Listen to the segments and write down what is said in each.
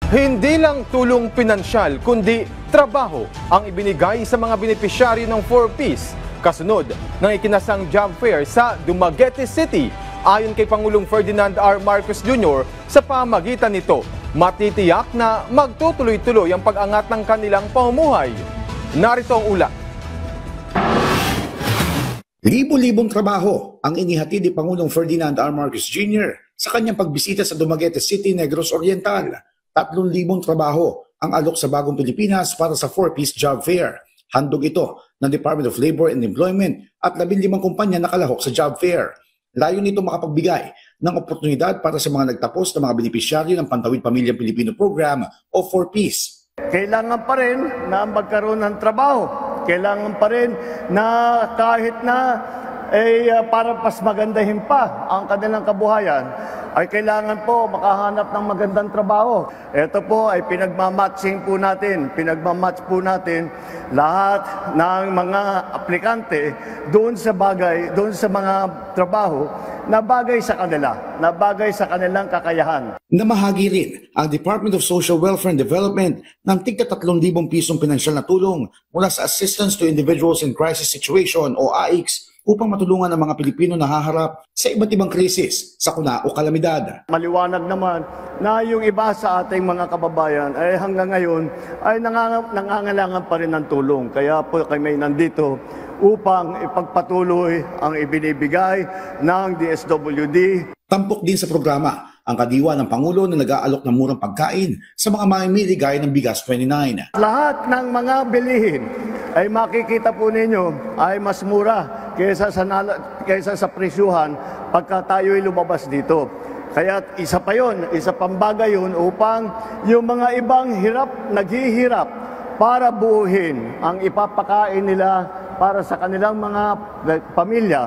Hindi lang tulong pinansyal kundi trabaho ang ibinigay sa mga benepisyaryo ng 4Ps kasunod ng ikinasang job fair sa Dumaguete City. Ayon kay Pangulong Ferdinand R. Marcos Jr., sa pamagitan nito, matitiyak na magtutuloy-tuloy ang pag-angat ng kanilang pamumuhay. Narito ang ulat. Libo-libong trabaho ang inihatid ni Pangulong Ferdinand R. Marcos Jr. sa kanyang pagbisita sa Dumaguete City, Negros Oriental. 3,000 trabaho ang alok sa Bagong Pilipinas para sa 4Ps Job Fair. Handog ito ng Department of Labor and Employment at 15 kumpanya nakalahok sa job fair. Layo nito makapagbigay ng oportunidad para sa mga nagtapos na mga benepisyaryo ng Pantawid Pamilyang Pilipino Program o 4Ps. Kailangan pa rin na magkaroon ng trabaho. Kailangan pa rin na kahit na para mas magandahin pa ang kanilang kabuhayan, ay kailangan po makahanap ng magandang trabaho. Ito po ay pinagmamatch po natin lahat ng mga aplikante doon sa mga trabaho na bagay sa kanila, na bagay sa kanilang kakayahan. Namahagi rin ang Department of Social Welfare and Development ng tigka 3,000 pisong pinansyal na tulong mula sa Assistance to Individuals in Crisis Situation o AICS upang matulungan ang mga Pilipino na haharap sa iba't ibang krisis, sakuna o kalamidad. Maliwanag naman na yung iba sa ating mga kababayan ay hanggang ngayon ay nangangailangan pa rin ng tulong. Kaya po kami nandito upang ipagpatuloy ang ibinibigay ng DSWD. Tampok din sa programa ang kadiwa ng Pangulo na nag-aalok ng murang pagkain sa mga mamimili gaya ng Bigas 29. Lahat ng mga bilihin ay makikita po ninyo ay mas mura kaysa sa presyuhan pagka tayo'y lumabas dito. Kaya isa pang bagay yun upang yung mga ibang naghihirap para buuhin ang ipapakain nila para sa kanilang mga pamilya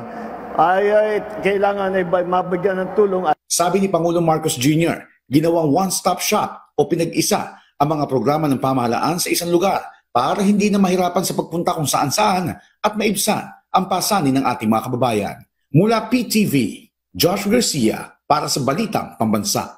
ay kailangan ay mabigyan ng tulong. Sabi ni Pangulong Marcos Jr., ginawang one-stop shop o pinag-isa ang mga programa ng pamahalaan sa isang lugar para hindi na mahirapan sa pagpunta kung saan-saan at maibsan ang pasanin ng ating mga kababayan. Mula PTV, Josh Garcia para sa Balitang Pambansa.